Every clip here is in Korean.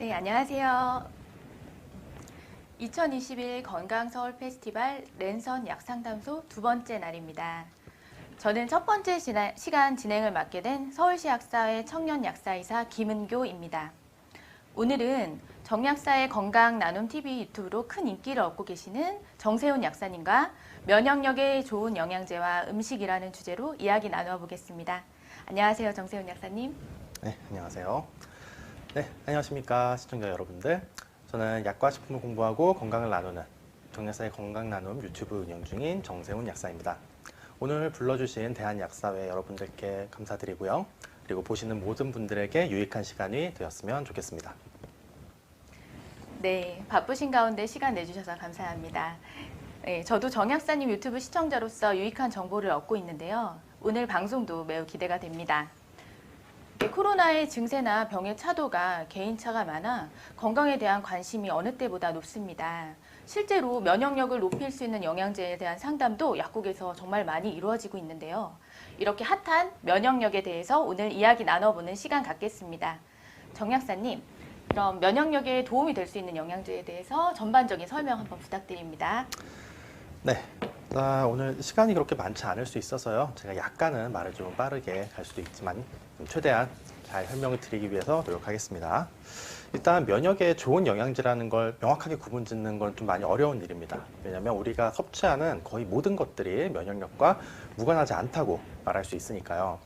네, 안녕하세요. 2021 건강서울 페스티벌 랜선 약상담소 두 번째 날입니다. 저는 첫 번째 시간 진행을 맡게 된 서울시 약사회 청년약사이사 김은교입니다. 오늘은 정약사의 건강나눔TV 유튜브로 큰 인기를 얻고 계시는 정세훈 약사님과 면역력에 좋은 영양제와 음식이라는 주제로 이야기 나누어 보겠습니다. 안녕하세요, 정세훈 약사님. 네, 안녕하세요. 네, 안녕하십니까 시청자 여러분들. 저는 약과 식품을 공부하고 건강을 나누는 정약사의 건강나눔 유튜브 운영 중인 정세훈 약사입니다. 오늘 불러주신 대한약사회 여러분들께 감사드리고요. 그리고 보시는 모든 분들에게 유익한 시간이 되었으면 좋겠습니다. 네, 바쁘신 가운데 시간 내주셔서 감사합니다. 네, 저도 정약사님 유튜브 시청자로서 유익한 정보를 얻고 있는데요. 오늘 방송도 매우 기대가 됩니다. 코로나의 증세나 병의 차도가 개인차가 많아 건강에 대한 관심이 어느 때보다 높습니다. 실제로 면역력을 높일 수 있는 영양제에 대한 상담도 약국에서 정말 많이 이루어지고 있는데요. 이렇게 핫한 면역력에 대해서 오늘 이야기 나눠보는 시간 갖겠습니다. 정 약사님, 그럼 면역력에 도움이 될 수 있는 영양제에 대해서 전반적인 설명 한번 부탁드립니다. 네, 오늘 시간이 그렇게 많지 않을 수 있어서요. 제가 약간은 말을 좀 빠르게 갈 수도 있지만 최대한 잘 설명을 드리기 위해서 노력하겠습니다. 일단 면역에 좋은 영양제라는 걸 명확하게 구분 짓는 건 좀 많이 어려운 일입니다. 왜냐하면 우리가 섭취하는 거의 모든 것들이 면역력과 무관하지 않다고 말할 수 있으니까요.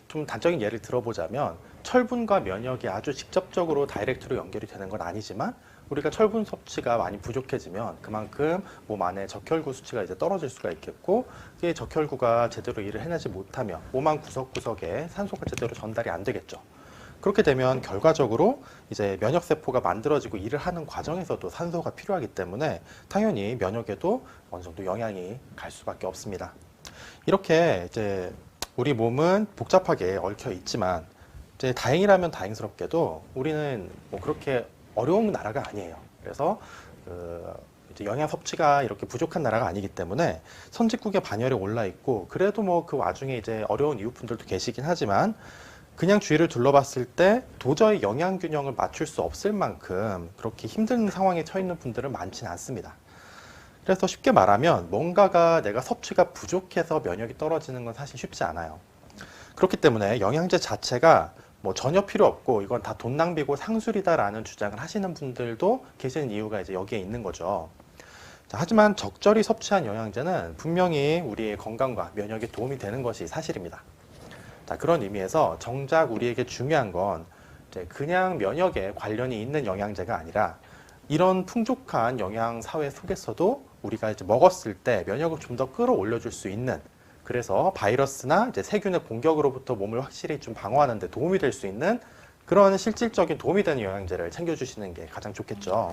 좀 단적인 예를 들어보자면 철분과 면역이 아주 직접적으로 다이렉트로 연결이 되는 건 아니지만 우리가 철분 섭취가 많이 부족해지면 그만큼 몸 안에 적혈구 수치가 이제 떨어질 수가 있겠고, 그게 적혈구가 제대로 일을 해내지 못하면 몸 안 구석구석에 산소가 제대로 전달이 안 되겠죠. 그렇게 되면 결과적으로 이제 면역세포가 만들어지고 일을 하는 과정에서도 산소가 필요하기 때문에 당연히 면역에도 어느 정도 영향이 갈 수밖에 없습니다. 이렇게 이제 우리 몸은 복잡하게 얽혀 있지만 이제 다행이라면 다행스럽게도 우리는 뭐 그렇게 어려운 나라가 아니에요. 그래서 이제 영양 섭취가 이렇게 부족한 나라가 아니기 때문에 선진국의 반열에 올라 있고, 그래도 뭐 그 와중에 이제 어려운 이웃분들도 계시긴 하지만 그냥 주위를 둘러봤을 때 도저히 영양 균형을 맞출 수 없을 만큼 그렇게 힘든 상황에 처해 있는 분들은 많지는 않습니다. 그래서 쉽게 말하면 뭔가가 내가 섭취가 부족해서 면역이 떨어지는 건 사실 쉽지 않아요. 그렇기 때문에 영양제 자체가 뭐 전혀 필요 없고 이건 다 돈 낭비고 상술이다라는 주장을 하시는 분들도 계시는 이유가 이제 여기에 있는 거죠. 자, 하지만 적절히 섭취한 영양제는 분명히 우리의 건강과 면역에 도움이 되는 것이 사실입니다. 자, 그런 의미에서 정작 우리에게 중요한 건 이제 그냥 면역에 관련이 있는 영양제가 아니라 이런 풍족한 영양 사회 속에서도 우리가 이제 먹었을 때 면역을 좀 더 끌어올려 줄 수 있는, 그래서 바이러스나 이제 세균의 공격으로부터 몸을 확실히 좀 방어하는 데 도움이 될 수 있는 그런 실질적인 도움이 되는 영양제를 챙겨주시는 게 가장 좋겠죠.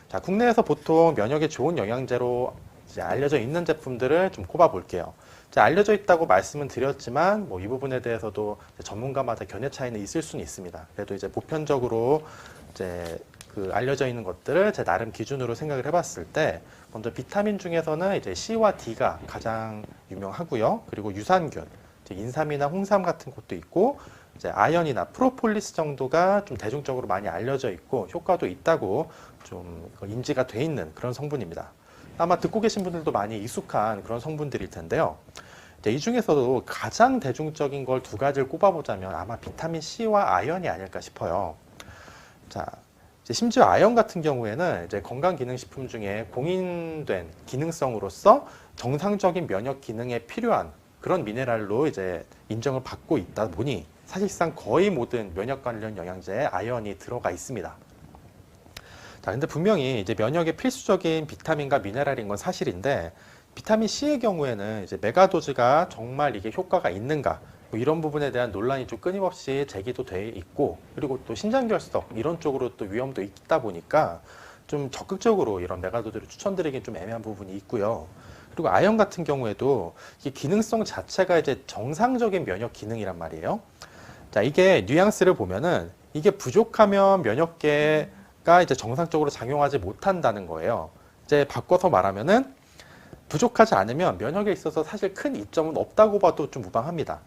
자, 국내에서 보통 면역에 좋은 영양제로 이제 알려져 있는 제품들을 좀 꼽아 볼게요. 알려져 있다고 말씀은 드렸지만 뭐 이 부분에 대해서도 전문가마다 견해 차이는 있을 수는 있습니다. 그래도 이제 보편적으로 이제 알려져 있는 것들을 제 나름 기준으로 생각을 해봤을 때, 먼저 비타민 중에서는 이제 C와 D가 가장 유명하고요. 그리고 유산균, 인삼이나 홍삼 같은 것도 있고, 이제 아연이나 프로폴리스 정도가 좀 대중적으로 많이 알려져 있고 효과도 있다고 좀 인지가 돼 있는 그런 성분입니다. 아마 듣고 계신 분들도 많이 익숙한 그런 성분들일 텐데요. 이 중에서도 가장 대중적인 걸 두 가지를 꼽아보자면 아마 비타민 C와 아연이 아닐까 싶어요. 자, 심지어 아연 같은 경우에는 이제 건강기능식품 중에 공인된 기능성으로서 정상적인 면역 기능에 필요한 그런 미네랄로 이제 인정을 받고 있다 보니 사실상 거의 모든 면역 관련 영양제에 아연이 들어가 있습니다. 자, 근데 분명히 이제 면역에 필수적인 비타민과 미네랄인 건 사실인데, 비타민 C의 경우에는 이제 메가도즈가 정말 이게 효과가 있는가, 뭐 이런 부분에 대한 논란이 좀 끊임없이 제기도 돼 있고, 그리고 또 신장결석 이런 쪽으로 또 위험도 있다 보니까 좀 적극적으로 이런 메가도즈를 추천드리긴 좀 애매한 부분이 있고요. 그리고 아연 같은 경우에도 이 기능성 자체가 이제 정상적인 면역 기능이란 말이에요. 자, 이게 뉘앙스를 보면은 이게 부족하면 면역계가 이제 정상적으로 작용하지 못한다는 거예요. 이제 바꿔서 말하면은 부족하지 않으면 면역에 있어서 사실 큰 이점은 없다고 봐도 좀 무방합니다.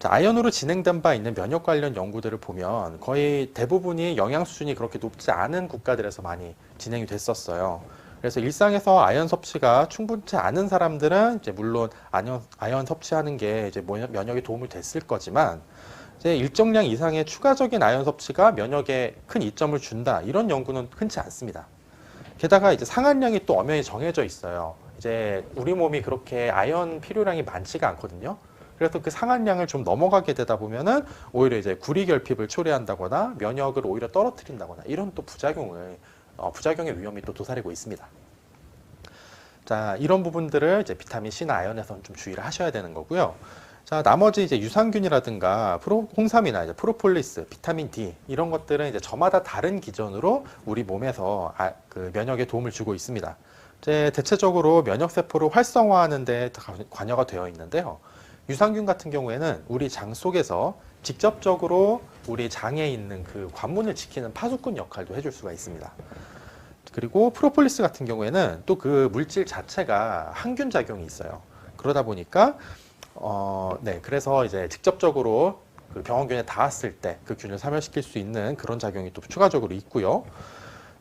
자, 아연으로 진행된 바 있는 면역 관련 연구들을 보면 거의 대부분이 영양 수준이 그렇게 높지 않은 국가들에서 많이 진행이 됐었어요. 그래서 일상에서 아연 섭취가 충분치 않은 사람들은 이제 물론 아연 섭취하는 게 이제 면역에 도움이 됐을 거지만 이제 일정량 이상의 추가적인 아연 섭취가 면역에 큰 이점을 준다 이런 연구는 흔치 않습니다. 게다가 이제 상한량이 또 엄연히 정해져 있어요. 이제 우리 몸이 그렇게 아연 필요량이 많지가 않거든요. 그래서 그 상한량을 좀 넘어가게 되다 보면은 오히려 이제 구리결핍을 초래한다거나 면역을 오히려 떨어뜨린다거나 이런 또 부작용의 위험이 또 도사리고 있습니다. 자, 이런 부분들을 이제 비타민 C나 아연에서는 좀 주의를 하셔야 되는 거고요. 자, 나머지 이제 유산균이라든가 홍삼이나 이제 프로폴리스, 비타민 D 이런 것들은 이제 저마다 다른 기전으로 우리 몸에서 그 면역에 도움을 주고 있습니다. 이제 대체적으로 면역 세포를 활성화하는 데 관여가 되어 있는데요. 유산균 같은 경우에는 우리 장 속에서 직접적으로 우리 장에 있는 그 관문을 지키는 파수꾼 역할도 해줄 수가 있습니다. 그리고 프로폴리스 같은 경우에는 또 그 물질 자체가 항균 작용이 있어요. 그러다 보니까 그래서 이제 직접적으로 그 병원균에 닿았을 때 그 균을 사멸시킬 수 있는 그런 작용이 또 추가적으로 있고요.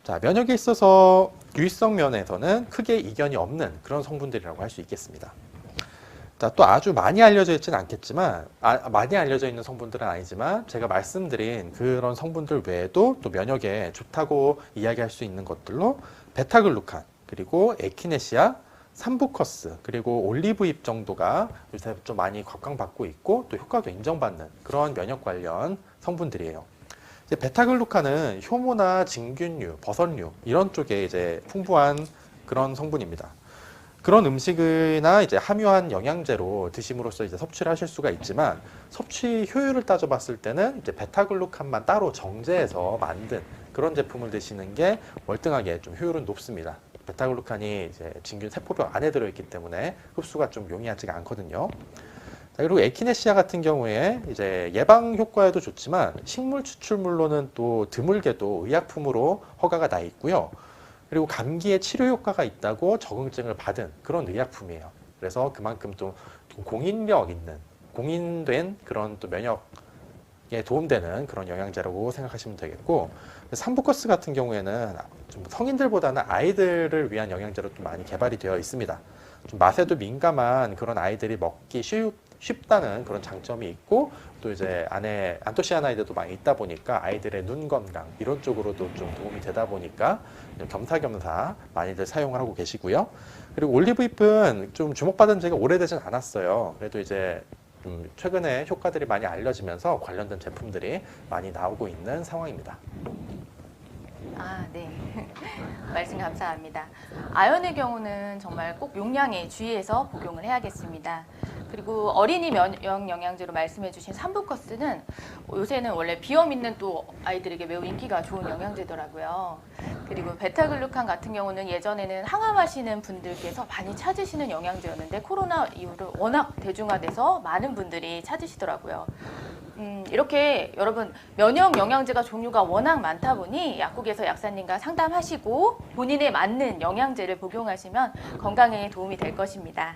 자, 면역에 있어서 유의성 면에서는 크게 이견이 없는 그런 성분들이라고 할 수 있겠습니다. 자, 또 아주 많이 알려져 있지는 않겠지만, 많이 알려져 있는 성분들은 아니지만 제가 말씀드린 그런 성분들 외에도 또 면역에 좋다고 이야기할 수 있는 것들로 베타글루칸, 그리고 에키네시아, 삼부커스, 그리고 올리브잎 정도가 요새 좀 많이 곽광받고 있고 또 효과도 인정받는 그런 면역 관련 성분들이에요. 이제 베타글루칸은 효모나 진균류, 버섯류 이런 쪽에 이제 풍부한 그런 성분입니다. 그런 음식이나 이제 함유한 영양제로 드심으로써 이제 섭취를 하실 수가 있지만 섭취 효율을 따져봤을 때는 이제 베타글루칸만 따로 정제해서 만든 그런 제품을 드시는 게 월등하게 좀 효율은 높습니다. 베타글루칸이 이제 진균 세포벽 안에 들어있기 때문에 흡수가 좀 용이하지가 않거든요. 자, 그리고 에키네시아 같은 경우에 이제 예방 효과에도 좋지만 식물 추출물로는 또 드물게도 의약품으로 허가가 나 있고요. 그리고 감기에 치료 효과가 있다고 적응증을 받은 그런 의약품이에요. 그래서 그만큼 또 공인력 있는, 공인된 그런 또 면역에 도움되는 그런 영양제라고 생각하시면 되겠고, 삼부커스 같은 경우에는 좀 성인들보다는 아이들을 위한 영양제로 좀 많이 개발이 되어 있습니다. 좀 맛에도 민감한 그런 아이들이 먹기 쉽다는 그런 장점이 있고, 또 이제 안에 안토시아나이드도 많이 있다 보니까 아이들의 눈 건강 이런 쪽으로도 좀 도움이 되다 보니까 겸사겸사 많이들 사용을 하고 계시고요. 그리고 올리브잎은 좀 주목받은 지가 오래되진 않았어요. 그래도 이제 좀 최근에 효과들이 많이 알려지면서 관련된 제품들이 많이 나오고 있는 상황입니다. 아, 네. 말씀 감사합니다. 아연의 경우는 정말 꼭 용량에 주의해서 복용을 해야겠습니다. 그리고 어린이 면역 영양제로 말씀해 주신 삼부커스는 요새는 원래 비염 있는 또 아이들에게 매우 인기가 좋은 영양제더라고요. 그리고 베타글루칸 같은 경우는 예전에는 항암하시는 분들께서 많이 찾으시는 영양제였는데 코로나 이후로 워낙 대중화돼서 많은 분들이 찾으시더라고요. 이렇게 여러분 면역 영양제가 종류가 워낙 많다 보니 약국에서 약사님과 상담하시고 본인에 맞는 영양제를 복용하시면 건강에 도움이 될 것입니다.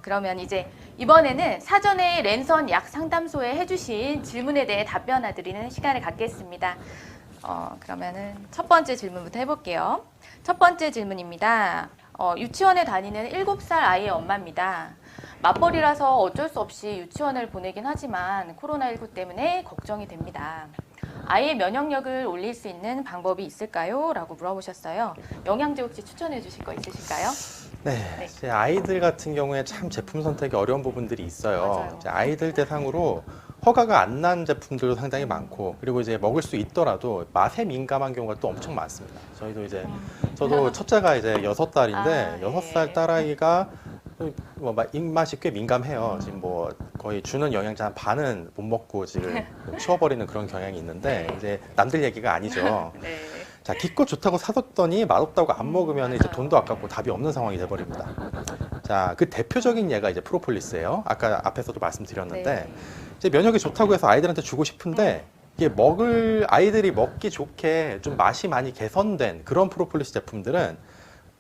그러면 이제 이번에는 사전에 랜선 약 상담소에 해주신 질문에 대해 답변 드리는 시간을 갖겠습니다. 그러면은 첫 번째 질문부터 해볼게요. 첫 번째 질문입니다. 유치원에 다니는 7살 아이의 엄마입니다. 맞벌이라서 어쩔 수 없이 유치원을 보내긴 하지만 코로나19 때문에 걱정이 됩니다. 아이의 면역력을 올릴 수 있는 방법이 있을까요? 라고 물어보셨어요. 영양제 혹시 추천해 주실 거 있으실까요? 네, 이제 아이들 같은 경우에 참 제품 선택이 어려운 부분들이 있어요. 맞아요. 이제 아이들 대상으로 허가가 안 난 제품들도 상당히 많고, 그리고 이제 먹을 수 있더라도 맛에 민감한 경우가 또 엄청 많습니다. 저희도 이제 저도 첫째가 이제 6살인데 6살 예. 딸아이가 뭐 입맛이 꽤 민감해요. 지금 뭐 거의 주는 영양제 한 반은 못 먹고 지금 치워버리는 그런 경향이 있는데 이제 남들 얘기가 아니죠. 네. 자, 기껏 좋다고 사뒀더니 맛없다고 안 먹으면 이제 맞아요. 돈도 아깝고 답이 없는 상황이 돼버립니다. 자, 그 대표적인 예가 이제 프로폴리스예요. 아까 앞에서도 말씀드렸는데 네. 이제 면역이 좋다고 해서 아이들한테 주고 싶은데 이게 아이들이 먹기 좋게 좀 맛이 많이 개선된 그런 프로폴리스 제품들은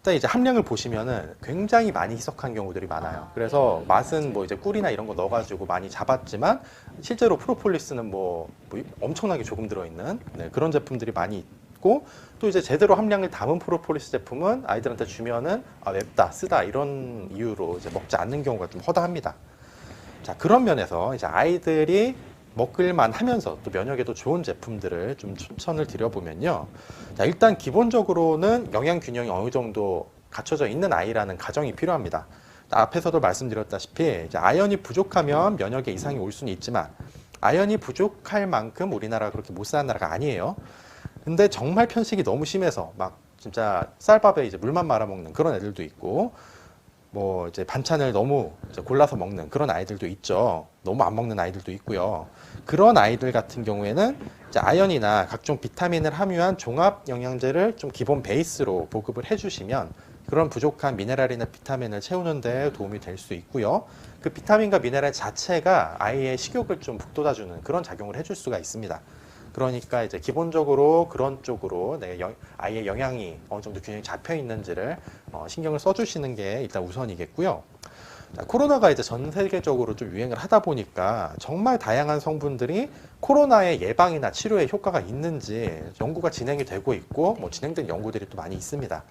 일단 이제 함량을 보시면은 굉장히 많이 희석한 경우들이 많아요. 그래서 맛은 뭐 이제 꿀이나 이런 거 넣어가지고 많이 잡았지만 실제로 프로폴리스는 뭐 엄청나게 조금 들어있는 그런 제품들이 많이 있고, 또 이제 제대로 함량을 담은 프로폴리스 제품은 아이들한테 주면은 맵다, 쓰다 이런 이유로 이제 먹지 않는 경우가 좀 허다합니다. 자, 그런 면에서 이제 아이들이 먹을만 하면서 또 면역에도 좋은 제품들을 좀 추천을 드려보면요. 자, 일단 기본적으로는 영양 균형이 어느 정도 갖춰져 있는 아이라는 가정이 필요합니다. 앞에서도 말씀드렸다시피 이제 아연이 부족하면 면역에 이상이 올 수는 있지만 아연이 부족할 만큼 우리나라가 그렇게 못 사는 나라가 아니에요. 근데 정말 편식이 너무 심해서 막 진짜 쌀밥에 이제 물만 말아 먹는 그런 애들도 있고, 뭐 이제 반찬을 너무 이제 골라서 먹는 그런 아이들도 있죠. 너무 안 먹는 아이들도 있고요. 그런 아이들 같은 경우에는 이제 아연이나 각종 비타민을 함유한 종합 영양제를 좀 기본 베이스로 보급을 해주시면 그런 부족한 미네랄이나 비타민을 채우는 데 도움이 될 수 있고요. 그 비타민과 미네랄 자체가 아이의 식욕을 좀 북돋아주는 그런 작용을 해줄 수가 있습니다. 그러니까 이제 기본적으로 그런 쪽으로 아이의 영양이 어느 정도 균형이 잡혀 있는지를 신경을 써주시는 게 일단 우선이겠고요. 자, 코로나가 이제 전 세계적으로 좀 유행을 하다 보니까 정말 다양한 성분들이 코로나의 예방이나 치료에 효과가 있는지 연구가 진행이 되고 있고, 뭐 진행된 연구들이 또 많이 있습니다.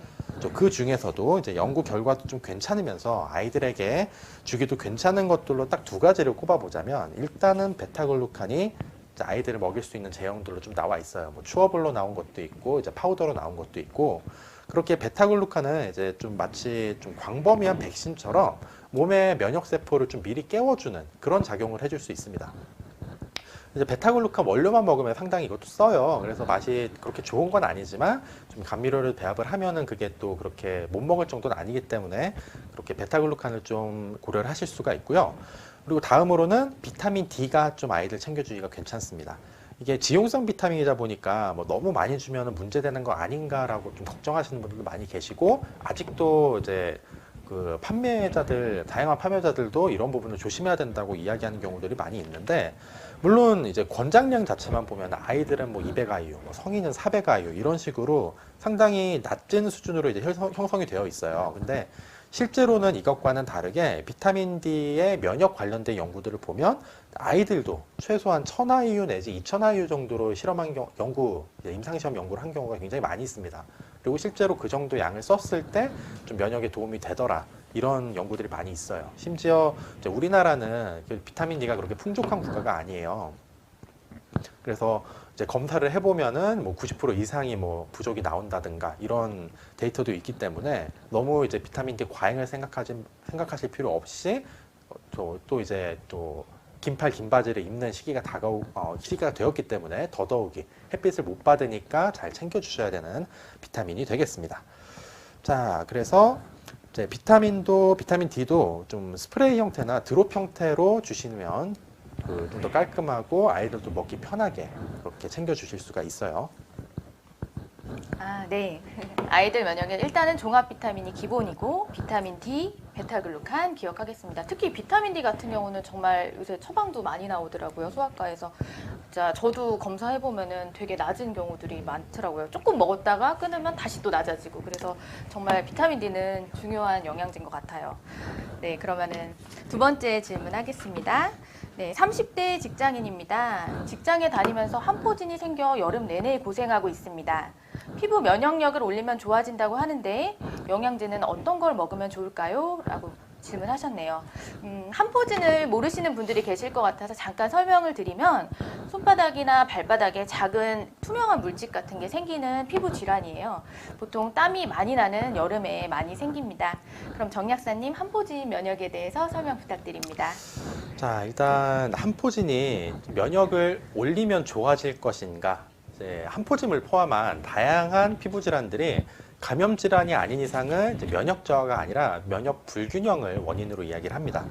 그 중에서도 이제 연구 결과도 좀 괜찮으면서 아이들에게 주기도 괜찮은 것들로 딱 두 가지를 꼽아보자면, 일단은 베타글루칸이 아이들을 먹일 수 있는 제형들로 좀 나와 있어요. 뭐 추어블로 나온 것도 있고 이제 파우더로 나온 것도 있고, 그렇게 베타글루칸은 이제 좀 마치 좀 광범위한 백신처럼 몸의 면역 세포를 좀 미리 깨워주는 그런 작용을 해줄 수 있습니다. 이제 베타글루칸 원료만 먹으면 상당히 이것도 써요. 그래서 맛이 그렇게 좋은 건 아니지만 좀 감미료를 배합을 하면은 그게 또 그렇게 못 먹을 정도는 아니기 때문에 그렇게 베타글루칸을 좀 고려를 하실 수가 있고요. 그리고 다음으로는 비타민 D가 좀 아이들 챙겨주기가 괜찮습니다. 이게 지용성 비타민이다 보니까 뭐 너무 많이 주면 문제되는 거 아닌가라고 좀 걱정하시는 분들도 많이 계시고, 아직도 이제 그 다양한 판매자들도 이런 부분을 조심해야 된다고 이야기하는 경우들이 많이 있는데, 물론 이제 권장량 자체만 보면 아이들은 뭐 200IU, 뭐 성인은 400IU 이런 식으로 상당히 낮은 수준으로 이제 형성이 되어 있어요. 근데 실제로는 이것과는 다르게 비타민 D의 면역 관련된 연구들을 보면 아이들도 최소한 1000IU 내지 2000IU 정도로 실험한 임상시험 연구를 한 경우가 굉장히 많이 있습니다. 그리고 실제로 그 정도 양을 썼을 때 좀 면역에 도움이 되더라, 이런 연구들이 많이 있어요. 심지어 이제 우리나라는 비타민 D가 그렇게 풍족한 국가가 아니에요. 그래서 이제 검사를 해보면은 뭐 90% 이상이 뭐 부족이 나온다든가 이런 데이터도 있기 때문에 너무 이제 비타민 D 과잉을 생각하실 필요 없이 또 이제 또 긴팔 긴 바지를 입는 시기가 시기가 되었기 때문에 더더욱이 햇빛을 못 받으니까 잘 챙겨주셔야 되는 비타민이 되겠습니다. 자, 그래서 이제 비타민 D도 좀 스프레이 형태나 드롭 형태로 주시면 좀 더 깔끔하고 아이들도 먹기 편하게 그렇게 챙겨주실 수가 있어요. 네. 아이들 면역에 일단은 종합 비타민이 기본이고 비타민 D, 베타글루칸 기억하겠습니다. 특히 비타민 D 같은 경우는 정말 요새 처방도 많이 나오더라고요. 소아과에서. 진짜 저도 검사해보면은 되게 낮은 경우들이 많더라고요. 조금 먹었다가 끊으면 다시 또 낮아지고. 그래서 정말 비타민 D는 중요한 영양제인 것 같아요. 네, 그러면은 두 번째 질문하겠습니다. 네, 30대 직장인입니다. 직장에 다니면서 한포진이 생겨 여름 내내 고생하고 있습니다. 피부 면역력을 올리면 좋아진다고 하는데 영양제는 어떤 걸 먹으면 좋을까요? 라고 질문하셨네요. 한포진을 모르시는 분들이 계실 것 같아서 잠깐 설명을 드리면, 손바닥이나 발바닥에 작은 투명한 물집 같은 게 생기는 피부 질환이에요. 보통 땀이 많이 나는 여름에 많이 생깁니다. 그럼 정 약사님, 한포진 면역에 대해서 설명 부탁드립니다. 자, 일단 한포진이 면역을 올리면 좋아질 것인가? 이제 한포진을 포함한 다양한 피부 질환들이 감염 질환이 아닌 이상은 이제 면역 저하가 아니라 면역 불균형을 원인으로 이야기를 합니다.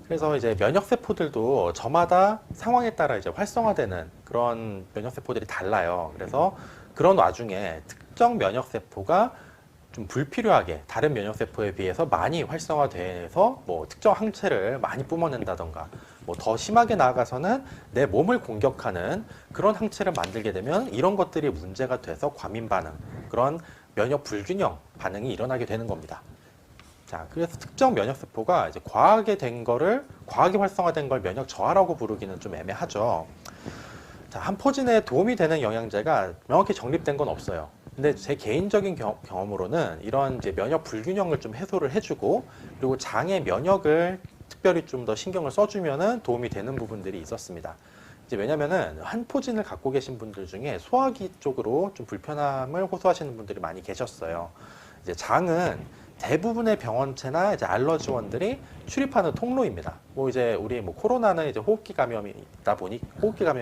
그래서 이제 면역 세포들도 저마다 상황에 따라 이제 활성화되는 그런 면역 세포들이 달라요. 그래서 그런 와중에 특정 면역 세포가 좀 불필요하게 다른 면역 세포에 비해서 많이 활성화돼서 뭐 특정 항체를 많이 뿜어낸다던가, 뭐 더 심하게 나아가서는 내 몸을 공격하는 그런 항체를 만들게 되면 이런 것들이 문제가 돼서 과민 반응, 그런 면역 불균형 반응이 일어나게 되는 겁니다. 자, 그래서 특정 면역세포가 이제 과하게 활성화된 걸 면역 저하라고 부르기는 좀 애매하죠. 자, 한 포진에 도움이 되는 영양제가 명확히 정립된 건 없어요. 근데 제 개인적인 경험으로는 이런 이제 면역 불균형을 좀 해소를 해주고, 그리고 장의 면역을 특별히 좀 더 신경을 써주면은 도움이 되는 부분들이 있었습니다. 이제 왜냐면은 한 포진을 갖고 계신 분들 중에 소화기 쪽으로 좀 불편함을 호소하시는 분들이 많이 계셨어요. 이제 장은 대부분의 병원체나 이제 알러지원들이 출입하는 통로입니다. 뭐 이제 우리 뭐 코로나는 이제 호흡기 감염이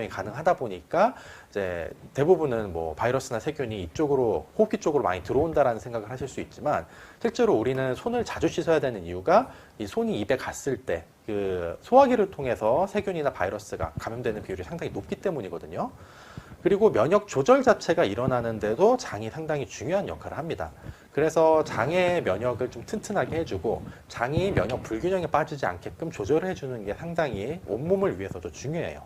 가능하다 보니까 이제 대부분은 뭐 바이러스나 세균이 이쪽으로 호흡기 쪽으로 많이 들어온다라는 생각을 하실 수 있지만, 실제로 우리는 손을 자주 씻어야 되는 이유가 이 손이 입에 갔을 때 그 소화기를 통해서 세균이나 바이러스가 감염되는 비율이 상당히 높기 때문이거든요. 그리고 면역 조절 자체가 일어나는데도 장이 상당히 중요한 역할을 합니다. 그래서 장의 면역을 좀 튼튼하게 해주고 장이 면역 불균형에 빠지지 않게끔 조절을 해주는 게 상당히 온몸을 위해서도 중요해요.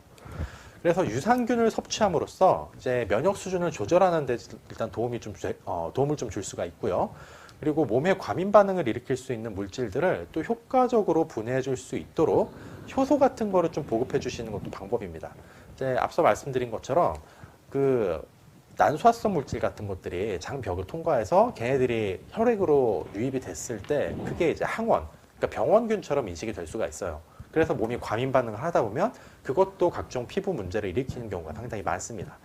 그래서 유산균을 섭취함으로써 이제 면역 수준을 조절하는 데 일단 도움을 좀 줄 수가 있고요. 그리고 몸에 과민 반응을 일으킬 수 있는 물질들을 또 효과적으로 분해해 줄 수 있도록 효소 같은 거를 좀 보급해 주시는 것도 방법입니다. 이제 앞서 말씀드린 것처럼 그 난소화성 물질 같은 것들이 장벽을 통과해서 걔네들이 혈액으로 유입이 됐을 때 그게 이제 항원, 그러니까 병원균처럼 인식이 될 수가 있어요. 그래서 몸이 과민 반응을 하다 보면 그것도 각종 피부 문제를 일으키는 경우가 상당히 많습니다.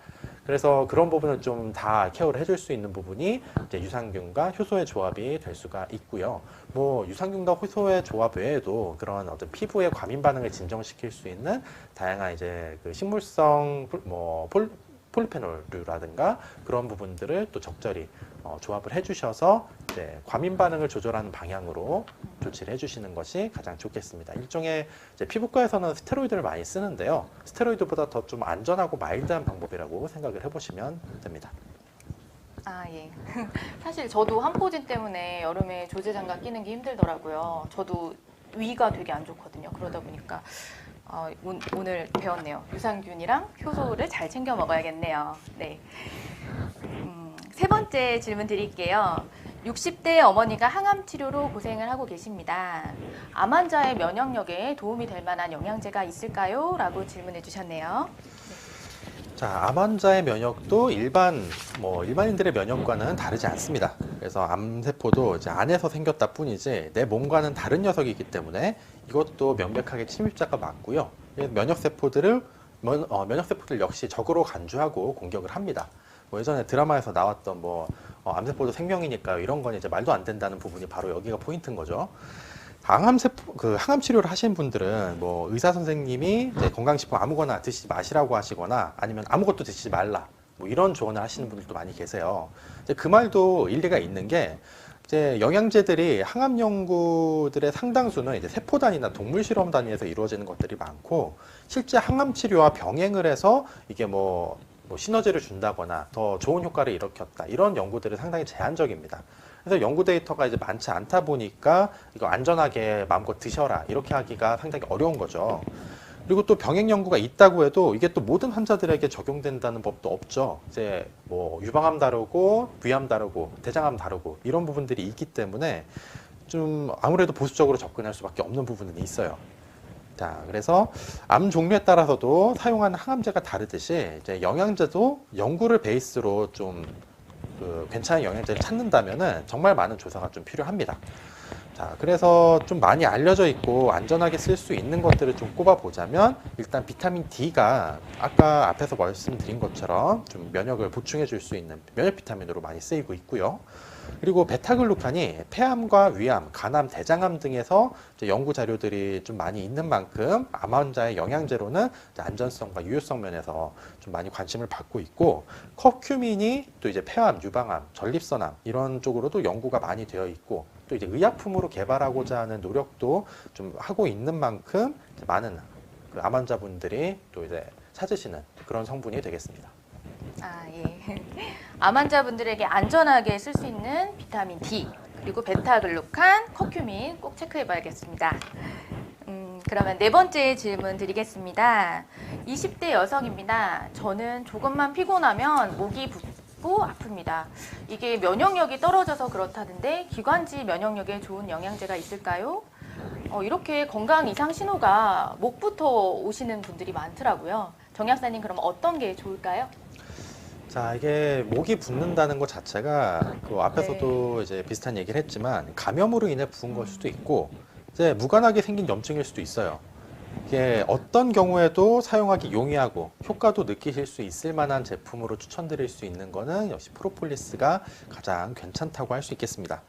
그래서 그런 부분을 좀 다 케어를 해줄 수 있는 부분이 이제 유산균과 효소의 조합이 될 수가 있고요. 뭐 유산균과 효소의 조합 외에도 그런 어떤 피부의 과민 반응을 진정시킬 수 있는 다양한 이제 그 식물성 폴리페놀류라든가 그런 부분들을 또 적절히 조합을 해주셔서 이제 과민 반응을 조절하는 방향으로 조치를 해주시는 것이 가장 좋겠습니다. 일종의 이제 피부과에서는 스테로이드를 많이 쓰는데요. 스테로이드보다 더 좀 안전하고 마일드한 방법이라고 생각을 해보시면 됩니다. 아, 예. 사실 저도 한포진 때문에 여름에 조제장갑 끼는 게 힘들더라고요. 저도 위가 되게 안 좋거든요. 그러다 보니까 오늘 배웠네요. 유산균이랑 효소를 잘 챙겨 먹어야겠네요. 네. 세 번째 질문 드릴게요. 60대 어머니가 항암 치료로 고생을 하고 계십니다. 암 환자의 면역력에 도움이 될 만한 영양제가 있을까요? 라고 질문해 주셨네요. 자, 암 환자의 면역도 일반인들의 면역과는 다르지 않습니다. 그래서 암세포도 이제 안에서 생겼다 뿐이지 내 몸과는 다른 녀석이기 때문에 이것도 명백하게 침입자가 맞고요. 면역세포들 역시 적으로 간주하고 공격을 합니다. 뭐 예전에 드라마에서 나왔던 암세포도 생명이니까 이런 건 이제 말도 안 된다는 부분이 바로 여기가 포인트인 거죠. 항암 치료를 하신 분들은 뭐 의사 선생님이 이제 건강식품 아무거나 드시지 마시라고 하시거나 아니면 아무것도 드시지 말라 뭐 이런 조언을 하시는 분들도 많이 계세요. 이제 그 말도 일리가 있는 게 이제 영양제들이 항암 연구들의 상당수는 이제 세포 단위나 동물 실험 단위에서 이루어지는 것들이 많고 실제 항암 치료와 병행을 해서 이게 뭐 시너지를 준다거나 더 좋은 효과를 일으켰다 이런 연구들은 상당히 제한적입니다. 그래서 연구 데이터가 이제 많지 않다 보니까 이거 안전하게 마음껏 드셔라 이렇게 하기가 상당히 어려운 거죠. 그리고 또 병행 연구가 있다고 해도 이게 또 모든 환자들에게 적용된다는 법도 없죠. 이제 뭐 유방암 다르고 위암 다르고 대장암 다르고 이런 부분들이 있기 때문에 좀 아무래도 보수적으로 접근할 수밖에 없는 부분은 있어요. 자, 그래서 암 종류에 따라서도 사용하는 항암제가 다르듯이 이제 영양제도 연구를 베이스로 좀 괜찮은 영양제를 찾는다면은 정말 많은 조사가 좀 필요합니다. 자, 그래서 좀 많이 알려져 있고 안전하게 쓸 수 있는 것들을 좀 꼽아보자면 일단 비타민 D가 아까 앞에서 말씀드린 것처럼 좀 면역을 보충해 줄 수 있는 면역 비타민으로 많이 쓰이고 있고요. 그리고 베타글루칸이 폐암과 위암, 간암, 대장암 등에서 이제 연구 자료들이 좀 많이 있는 만큼 암 환자의 영양제로는 안전성과 유효성 면에서 좀 많이 관심을 받고 있고, 커큐민이 또 이제 폐암, 유방암, 전립선암 이런 쪽으로도 연구가 많이 되어 있고, 또 이제 의약품으로 개발하고자 하는 노력도 좀 하고 있는 만큼 많은 그 암 환자분들이 또 이제 찾으시는 그런 성분이 되겠습니다. 아, 예. 암 환자분들에게 안전하게 쓸 수 있는 비타민 D, 그리고 베타글루칸, 커큐민 꼭 체크해 봐야겠습니다. 그러면 네 번째 질문 드리겠습니다. 20대 여성입니다. 저는 조금만 피곤하면 목이 붓고 붓고 아픕니다. 이게 면역력이 떨어져서 그렇다는데 기관지 면역력에 좋은 영양제가 있을까요? 이렇게 건강 이상 신호가 목부터 오시는 분들이 많더라고요. 정 약사님 그럼 어떤 게 좋을까요? 자, 이게 목이 붓는다는 것 자체가 그 앞에서도 이제 비슷한 얘기를 했지만 감염으로 인해 부은 걸 수도 있고 이제 무관하게 생긴 염증일 수도 있어요. 이게 어떤 경우에도 사용하기 용이하고 효과도 느끼실 수 있을 만한 제품으로 추천드릴 수 있는 거는 역시 프로폴리스가 가장 괜찮다고 할 수 있겠습니다.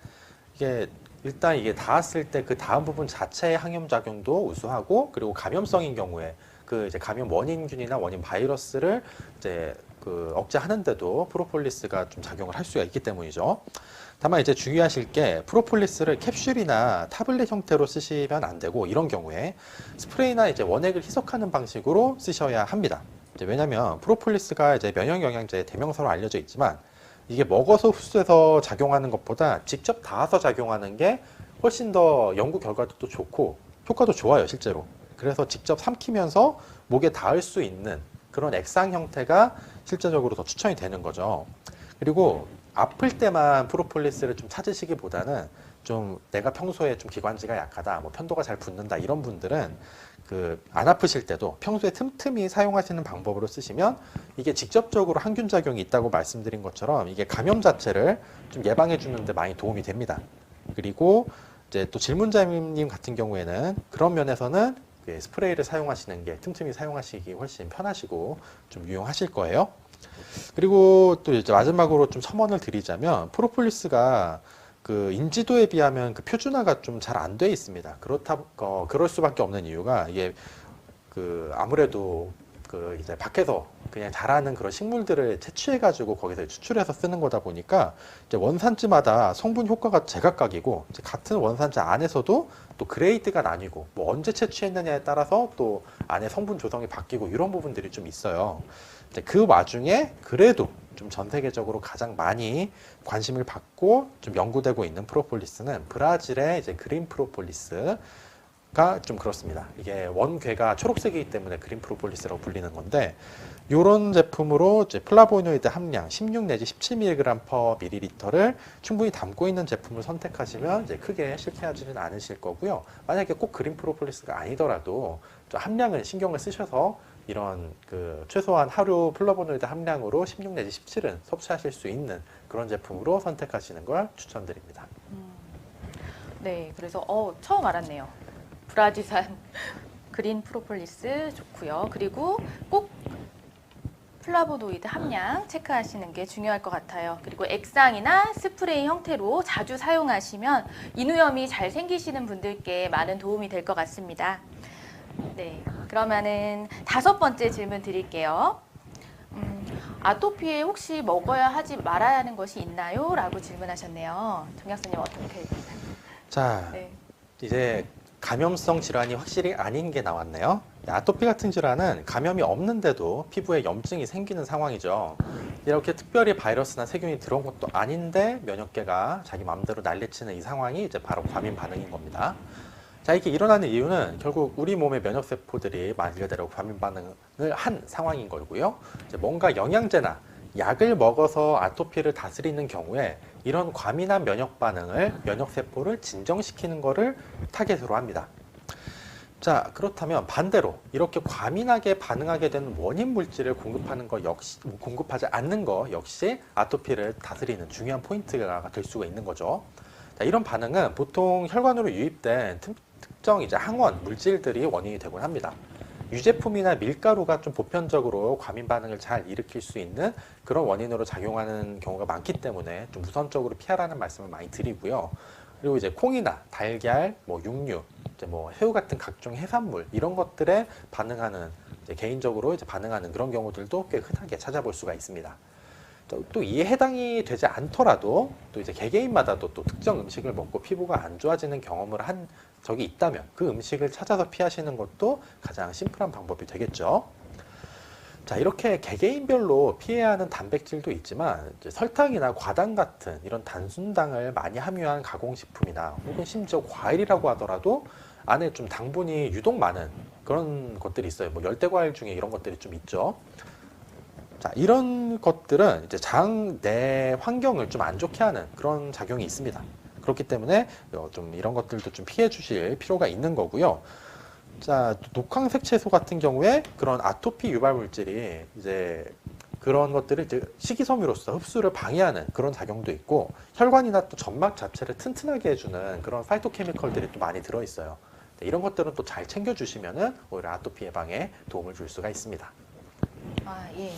이게 일단 이게 닿았을 때 그 다음 부분 자체의 항염 작용도 우수하고 그리고 감염성인 경우에 그 이제 감염 원인균이나 원인 바이러스를 이제 그 억제하는데도 프로폴리스가 좀 작용을 할 수가 있기 때문이죠. 다만 이제 주의하실 게 프로폴리스를 캡슐이나 타블렛 형태로 쓰시면 안 되고 이런 경우에 스프레이나 이제 원액을 희석하는 방식으로 쓰셔야 합니다. 이제 왜냐하면 프로폴리스가 이제 면역 영양제의 대명사로 알려져 있지만 이게 먹어서 흡수해서 작용하는 것보다 직접 닿아서 작용하는 게 훨씬 더 연구 결과도 좋고 효과도 좋아요, 실제로. 그래서 직접 삼키면서 목에 닿을 수 있는 그런 액상 형태가 실제적으로 더 추천이 되는 거죠. 그리고 아플 때만 프로폴리스를 좀 찾으시기보다는 좀 내가 평소에 좀 기관지가 약하다, 뭐 편도가 잘 붓는다 이런 분들은 그 안 아프실 때도 평소에 틈틈이 사용하시는 방법으로 쓰시면 이게 직접적으로 항균 작용이 있다고 말씀드린 것처럼 이게 감염 자체를 좀 예방해 주는데 많이 도움이 됩니다. 그리고 이제 또 질문자님 같은 경우에는 그런 면에서는 그 스프레이를 사용하시는 게 틈틈이 사용하시기 훨씬 편하시고 좀 유용하실 거예요. 그리고 또 이제 마지막으로 좀 첨언을 드리자면 프로폴리스가 그 인지도에 비하면 그 표준화가 좀 잘 안 돼 있습니다. 그럴 수밖에 없는 이유가 이게 그 아무래도 그 이제 밖에서 그냥 자라는 그런 식물들을 채취해가지고 거기서 추출해서 쓰는 거다 보니까 이제 원산지마다 성분 효과가 제각각이고 이제 같은 원산지 안에서도 또 그레이드가 나뉘고 뭐 언제 채취했느냐에 따라서 또 안에 성분 조성이 바뀌고 이런 부분들이 좀 있어요. 이제 그 와중에 그래도 좀 전 세계적으로 가장 많이 관심을 받고 좀 연구되고 있는 프로폴리스는 브라질의 이제 그린 프로폴리스 좀 그렇습니다. 이게 원괴가 초록색이기 때문에 그린 프로폴리스라고 불리는 건데 이런 제품으로 이제 플라보노이드 함량 16 내지 17mg per ml를 충분히 담고 있는 제품을 선택하시면 이제 크게 실패하지는 않으실 거고요. 만약에 꼭 그린 프로폴리스가 아니더라도 좀 함량을 신경을 쓰셔서 이런 그 최소한 하루 플라보노이드 함량으로 16 내지 17은 섭취하실 수 있는 그런 제품으로 선택하시는 걸 추천드립니다. 네, 그래서 처음 알았네요. 브라질산 그린 프로폴리스 좋고요. 그리고 꼭 플라보노이드 함량 체크하시는 게 중요할 것 같아요. 그리고 액상이나 스프레이 형태로 자주 사용하시면 인후염이 잘 생기시는 분들께 많은 도움이 될 것 같습니다. 네, 그러면은 5번째 질문 드릴게요. 아토피에 혹시 먹어야 하지 말아야 하는 것이 있나요? 라고 질문하셨네요. 정 약사님 어떻게? 자, 네. 이제 감염성 질환이 확실히 아닌 게 나왔네요. 아토피 같은 질환은 감염이 없는데도 피부에 염증이 생기는 상황이죠. 이렇게 특별히 바이러스나 세균이 들어온 것도 아닌데 면역계가 자기 마음대로 난리치는 이 상황이 이제 바로 과민 반응인 겁니다. 자, 이게 일어나는 이유는 결국 우리 몸의 면역세포들이 말 그대로 과민 반응을 한 상황인 거고요. 이제 뭔가 영양제나 약을 먹어서 아토피를 다스리는 경우에 이런 과민한 면역 반응을 면역세포를 진정시키는 것을 타겟으로 합니다. 자, 그렇다면 반대로 이렇게 과민하게 반응하게 되는 원인 물질을 공급하지 않는 거 역시 아토피를 다스리는 중요한 포인트가 될 수가 있는 거죠. 자, 이런 반응은 보통 혈관으로 유입된 특정 이제 항원 물질들이 원인이 되곤 합니다. 유제품이나 밀가루가 좀 보편적으로 과민 반응을 잘 일으킬 수 있는 그런 원인으로 작용하는 경우가 많기 때문에 좀 우선적으로 피하라는 말씀을 많이 드리고요. 그리고 이제 콩이나 달걀, 뭐 육류, 이제 뭐 새우 같은 각종 해산물 이런 것들에 반응하는 이제 개인적으로 이제 반응하는 그런 경우들도 꽤 흔하게 찾아볼 수가 있습니다. 또 이에 해당이 되지 않더라도 또 이제 개개인마다도 또 특정 음식을 먹고 피부가 안 좋아지는 경험을 한 적이 있다면 그 음식을 찾아서 피하시는 것도 가장 심플한 방법이 되겠죠. 자, 이렇게 개개인별로 피해야 하는 단백질도 있지만 이제 설탕이나 과당 같은 이런 단순당을 많이 함유한 가공식품이나 혹은 심지어 과일이라고 하더라도 안에 좀 당분이 유독 많은 그런 것들이 있어요. 뭐 열대과일 중에 이런 것들이 좀 있죠. 자, 이런 것들은 이제 장 내 환경을 좀 안 좋게 하는 그런 작용이 있습니다. 그렇기 때문에 좀 이런 것들도 좀 피해 주실 필요가 있는 거고요. 자, 녹황색 채소 같은 경우에 그런 아토피 유발 물질이 이제 그런 것들을 이제 식이섬유로서 흡수를 방해하는 그런 작용도 있고, 혈관이나 또 점막 자체를 튼튼하게 해주는 그런 파이토케미컬들이 또 많이 들어있어요. 네, 이런 것들은 또 잘 챙겨주시면은 오히려 아토피 예방에 도움을 줄 수가 있습니다. 아, 예.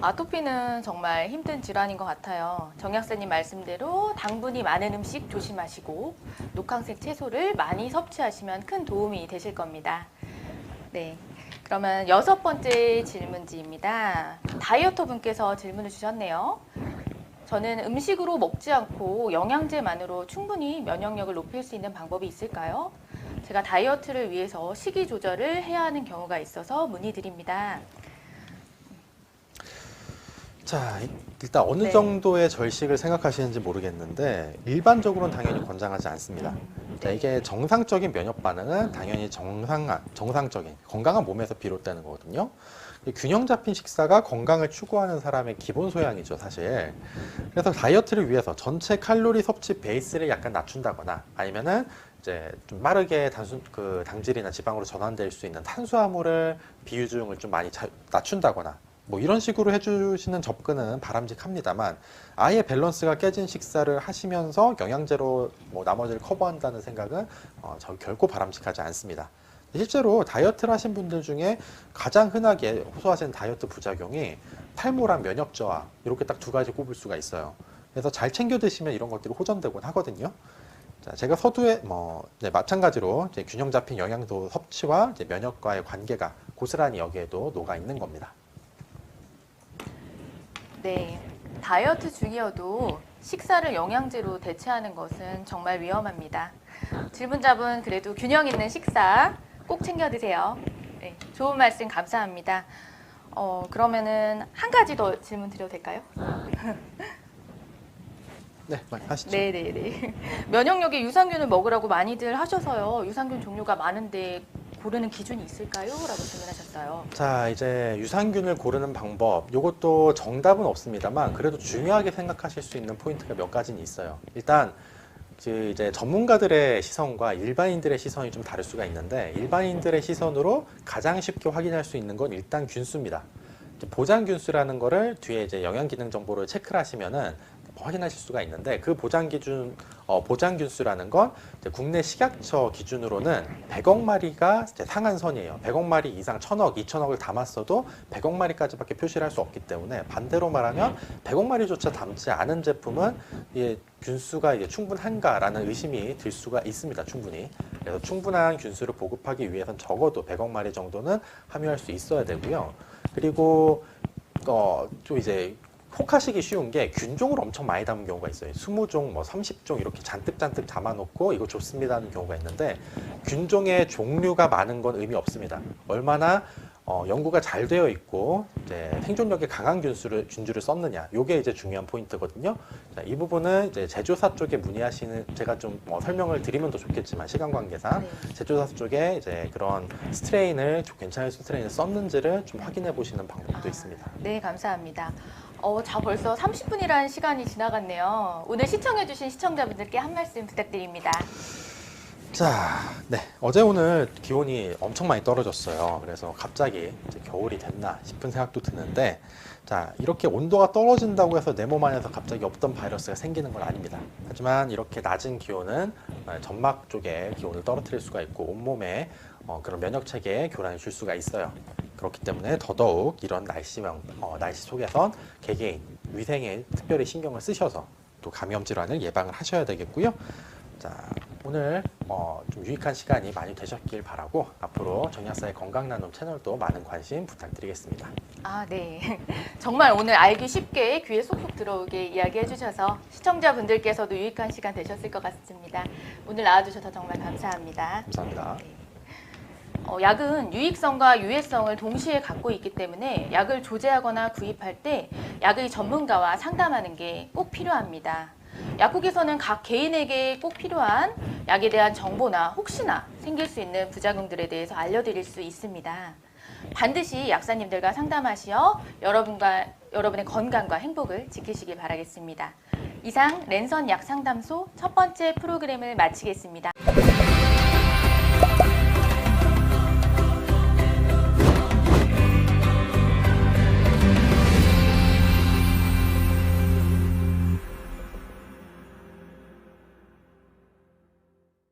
아토피는 정말 힘든 질환인 것 같아요. 정 약사님 말씀대로 당분이 많은 음식 조심하시고 녹황색 채소를 많이 섭취하시면 큰 도움이 되실 겁니다. 네. 그러면 6번째 질문지입니다. 다이어터 분께서 질문을 주셨네요. 저는 음식으로 먹지 않고 영양제만으로 충분히 면역력을 높일 수 있는 방법이 있을까요? 제가 다이어트를 위해서 식이 조절을 해야 하는 경우가 있어서 문의드립니다. 자, 일단 어느 네. 정도의 절식을 생각하시는지 모르겠는데 일반적으로는 당연히 권장하지 않습니다. 자, 네. 이게 정상적인 면역 반응은 당연히 정상적인 건강한 몸에서 비롯되는 거거든요. 이 균형 잡힌 식사가 건강을 추구하는 사람의 기본 소양이죠, 사실. 그래서 다이어트를 위해서 전체 칼로리 섭취 베이스를 약간 낮춘다거나 아니면은 이제 좀 빠르게 당질이나 지방으로 전환될 수 있는 탄수화물을 비율중을 좀 많이 낮춘다거나 뭐 이런 식으로 해주시는 접근은 바람직합니다만, 아예 밸런스가 깨진 식사를 하시면서 영양제로 뭐 나머지를 커버한다는 생각은 저 결코 바람직하지 않습니다. 실제로 다이어트를 하신 분들 중에 가장 흔하게 호소하시는 다이어트 부작용이 탈모랑 면역 저하, 이렇게 딱 2가지 꼽을 수가 있어요. 그래서 잘 챙겨 드시면 이런 것들이 호전되곤 하거든요. 자, 제가 서두에 마찬가지로 이제 균형 잡힌 영양소 섭취와 이제 면역과의 관계가 고스란히 여기에도 녹아 있는 겁니다. 네, 다이어트 중이어도 식사를 영양제로 대체하는 것은 정말 위험합니다. 질문자분 그래도 균형 있는 식사 꼭 챙겨 드세요. 네, 좋은 말씀 감사합니다. 그러면은 한 가지 더 질문 드려도 될까요? 네, 하시죠. 네네네. 면역력에 유산균을 먹으라고 많이들 하셔서요. 유산균 종류가 많은데 고르는 기준이 있을까요? 라고 질문하셨어요. 자, 이제 유산균을 고르는 방법, 이것도 정답은 없습니다만 그래도 중요하게 생각하실 수 있는 포인트가 몇 가지는 있어요. 일단 이제 전문가들의 시선과 일반인들의 시선이 좀 다를 수가 있는데, 일반인들의 시선으로 가장 쉽게 확인할 수 있는 건 일단 균수입니다. 보장 균수라는 거를 뒤에 이제 영양 기능 정보를 체크를 하시면은 확인하실 수가 있는데, 그 보장 균수라는 건 이제 국내 식약처 기준으로는 100억 마리가 이제 상한선이에요. 100억 마리 이상 1000억, 2000억을 담았어도 100억 마리까지밖에 표시를 할 수 없기 때문에, 반대로 말하면 100억 마리조차 담지 않은 제품은 이게 균수가 이게 충분한가라는 의심이 들 수가 있습니다. 충분히. 그래서 충분한 균수를 보급하기 위해서는 적어도 100억 마리 정도는 함유할 수 있어야 되고요. 그리고 또 이제 혹하시기 쉬운 게 균종을 엄청 많이 담은 경우가 있어요. 20종, 30종 이렇게 잔뜩 담아놓고 이거 좋습니다 하는 경우가 있는데, 균종의 종류가 많은 건 의미 없습니다. 얼마나 연구가 잘 되어 있고 이제 생존력이 강한 균주를 썼느냐, 이게 이제 중요한 포인트거든요. 자, 이 부분은 이제 제조사 쪽에 문의하시는, 제가 좀 설명을 드리면 더 좋겠지만 시간 관계상 네. 제조사 쪽에 이제 그런 스트레인을 좀 괜찮은 스트레인을 썼는지를 좀 확인해 보시는 방법도 있습니다. 네, 감사합니다. 자, 벌써 30분이라는 시간이 지나갔네요. 오늘 시청해주신 시청자분들께 한 말씀 부탁드립니다. 자, 네. 어제 오늘 기온이 엄청 많이 떨어졌어요. 그래서 갑자기 이제 겨울이 됐나 싶은 생각도 드는데, 자, 이렇게 온도가 떨어진다고 해서 내 몸 안에서 갑자기 없던 바이러스가 생기는 건 아닙니다. 하지만 이렇게 낮은 기온은 점막 쪽에 기온을 떨어뜨릴 수가 있고 온몸에 그런 면역 체계에 교란을 줄 수가 있어요. 그렇기 때문에 더더욱 이런 날씨 속에선 개개인 위생에 특별히 신경을 쓰셔서 또 감염 질환을 예방을 하셔야 되겠고요. 자, 오늘 좀 유익한 시간이 많이 되셨길 바라고, 앞으로 정약사의 건강나눔 채널도 많은 관심 부탁드리겠습니다. 아, 네. 정말 오늘 알기 쉽게 귀에 쏙쏙 들어오게 이야기해 주셔서 시청자분들께서도 유익한 시간 되셨을 것 같습니다. 오늘 나와주셔서 정말 감사합니다. 감사합니다. 약은 유익성과 유해성을 동시에 갖고 있기 때문에 약을 조제하거나 구입할 때 약의 전문가와 상담하는 게 꼭 필요합니다. 약국에서는 각 개인에게 꼭 필요한 약에 대한 정보나 혹시나 생길 수 있는 부작용들에 대해서 알려드릴 수 있습니다. 반드시 약사님들과 상담하시어 여러분의 건강과 행복을 지키시길 바라겠습니다. 이상 랜선 약상담소 첫 번째 프로그램을 마치겠습니다.